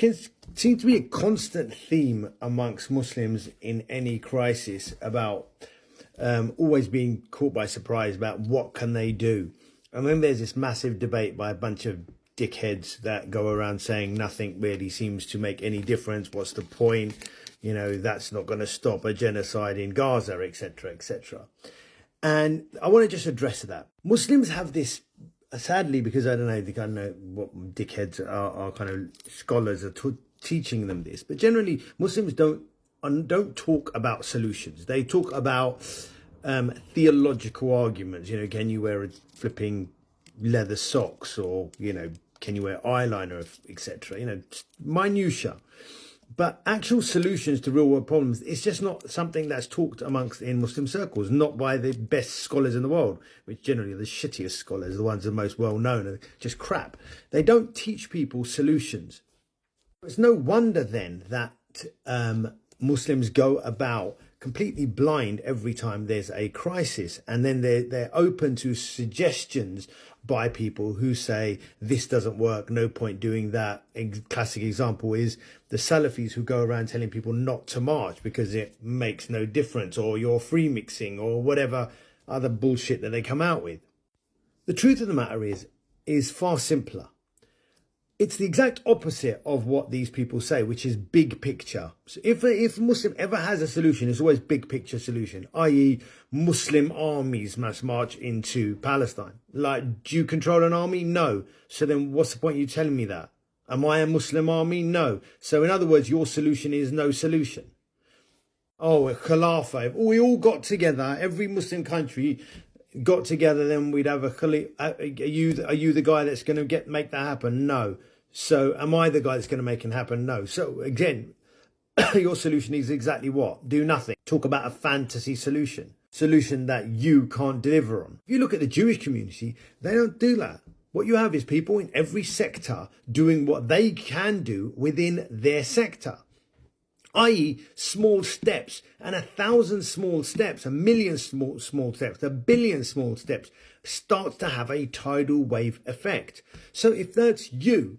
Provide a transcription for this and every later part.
can seem to be a constant theme amongst Muslims in any crisis about always being caught by surprise about what can they do. And then there's this massive debate by a bunch of dickheads that go around saying nothing really seems to make any difference. What's the point? You know, that's not going to stop a genocide in Gaza, etc., etc. And I want to just address that. Muslims have this, sadly, because I don't know what dickheads are kind of scholars are teaching them this, but generally Muslims don't talk about solutions. They talk about theological arguments. You know, can you wear a flipping leather socks, or, you know, can you wear eyeliner, etc. You know, minutiae. But actual solutions to real world problems, it's just not something that's talked amongst in Muslim circles, not by the best scholars in the world, which generally are the shittiest scholars, the ones that are most well known, are just crap. They don't teach people solutions. It's no wonder then that Muslims go about completely blind every time there's a crisis, and then they're open to suggestions by people who say this doesn't work, no point doing that. A classic example is the Salafis who go around telling people not to march because it makes no difference, or you're free mixing, or whatever other bullshit that they come out with. The truth of the matter is far simpler. It's the exact opposite of what these people say, which is big picture. So if a Muslim ever has a solution, it's always big picture solution, i.e. Muslim armies must march into Palestine. Like, do you control an army? No. So then what's the point you telling me that? Am I a Muslim army? No. So in other words, your solution is no solution. Oh, a Khilafah. If we all got together, every Muslim country got together, then we'd have a Khilafah. Are you the guy that's going to make that happen? No. So am I the guy that's going to make it happen? No. So again, your solution is exactly what? Do nothing. Talk about a fantasy solution that you can't deliver on. If you look at the Jewish community, they don't do that. What you have is people in every sector doing what they can do within their sector, i.e. small steps, and 1,000 small steps, 1,000,000 small steps, 1,000,000,000 small steps starts to have a tidal wave effect. So if that's you,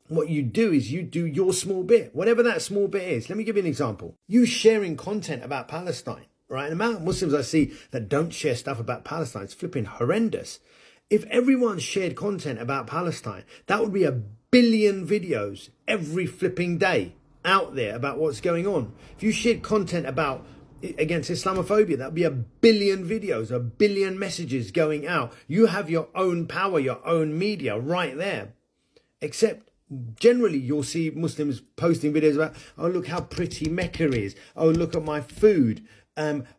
what you do is you do your small bit, whatever that small bit is. Let me give you an example. You sharing content about Palestine, right? The amount of Muslims I see that don't share stuff about Palestine is flipping horrendous. If everyone shared content about Palestine, that would be 1 billion videos every flipping day out there about what's going on. If you shared content against Islamophobia, that would be 1 billion videos, 1 billion messages going out. You have your own power, your own media right there. Except generally you'll see Muslims posting videos about, oh, look how pretty Mecca is. Oh, look at my food.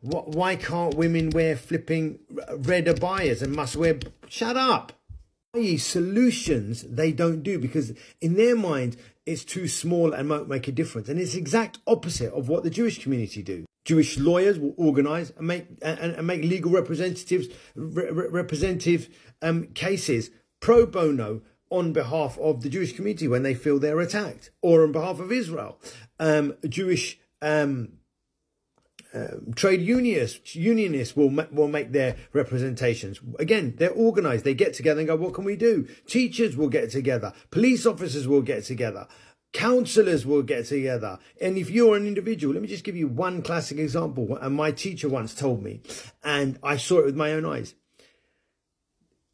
Why can't women wear flipping red abayas and must wear? Shut up. Solutions they don't do, because in their mind it's too small and won't make a difference. And it's the exact opposite of what the Jewish community do. Jewish lawyers will organise and make legal representative cases pro bono on behalf of the Jewish community when they feel they're attacked, or on behalf of Israel. Jewish trade unionists will make their representations. Again, they're organised. They get together and go, what can we do? Teachers will get together. Police officers will get together. Counsellors will get together. And if you're an individual, let me just give you one classic example. And my teacher once told me, and I saw it with my own eyes.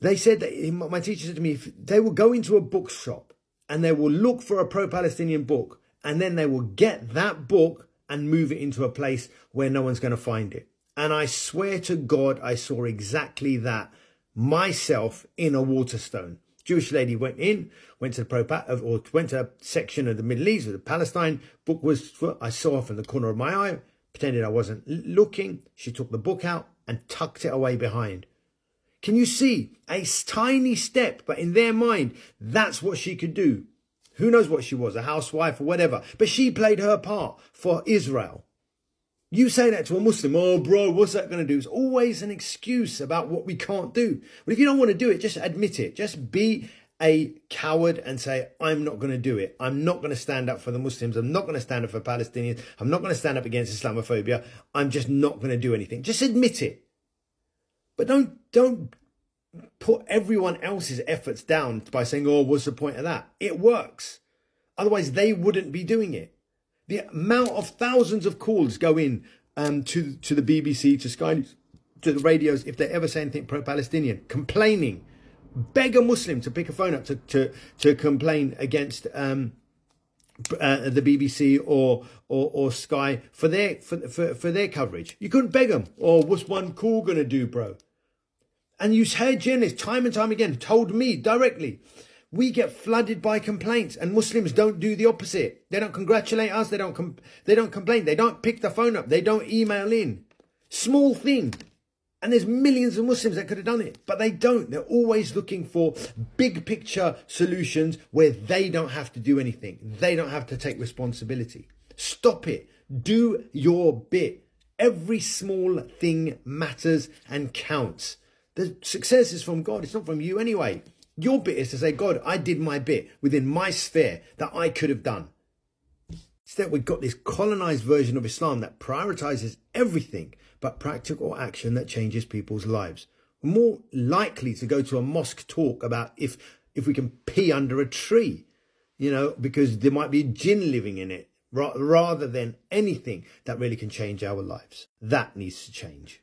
They said that, my teacher said to me, if they will go into a bookshop and they will look for a pro-Palestinian book, and then they will get that book and move it into a place where no one's going to find it. And I swear to God, I saw exactly that myself in a Waterstone. Jewish lady went to a section of the Middle East where the Palestine book was. I saw her from the corner of my eye, pretended I wasn't looking. She took the book out and tucked it away behind. Can you see? A tiny step, but in their mind, that's what she could do. Who knows what she was, a housewife or whatever. But she played her part for Israel. You say that to a Muslim, oh, bro, what's that going to do? It's always an excuse about what we can't do. But if you don't want to do it, just admit it. Just be a coward and say, I'm not going to do it. I'm not going to stand up for the Muslims. I'm not going to stand up for Palestinians. I'm not going to stand up against Islamophobia. I'm just not going to do anything. Just admit it. But don't put everyone else's efforts down by saying, oh, what's the point of that? It works. Otherwise, they wouldn't be doing it. The amount of thousands of calls go in to the BBC, to Sky News, to the radios, if they ever say anything pro-Palestinian, complaining, beg a Muslim to pick a phone up to complain against the BBC or Sky for their coverage. You couldn't beg them. Oh, what's one call gonna do, bro? And you heard journalists time and time again told me directly, we get flooded by complaints, and Muslims don't do the opposite. They don't congratulate us. They don't complain. They don't pick the phone up. They don't email in. Small thing. And there's millions of Muslims that could have done it, but they don't. They're always looking for big picture solutions where they don't have to do anything. They don't have to take responsibility. Stop it. Do your bit. Every small thing matters and counts. The success is from God. It's not from you anyway. Your bit is to say, God, I did my bit within my sphere that I could have done. Instead, we've got this colonized version of Islam that prioritizes everything but practical action that changes people's lives. We're more likely to go to a mosque talk about if we can pee under a tree, because there might be a jinn living in it, rather than anything that really can change our lives. That needs to change.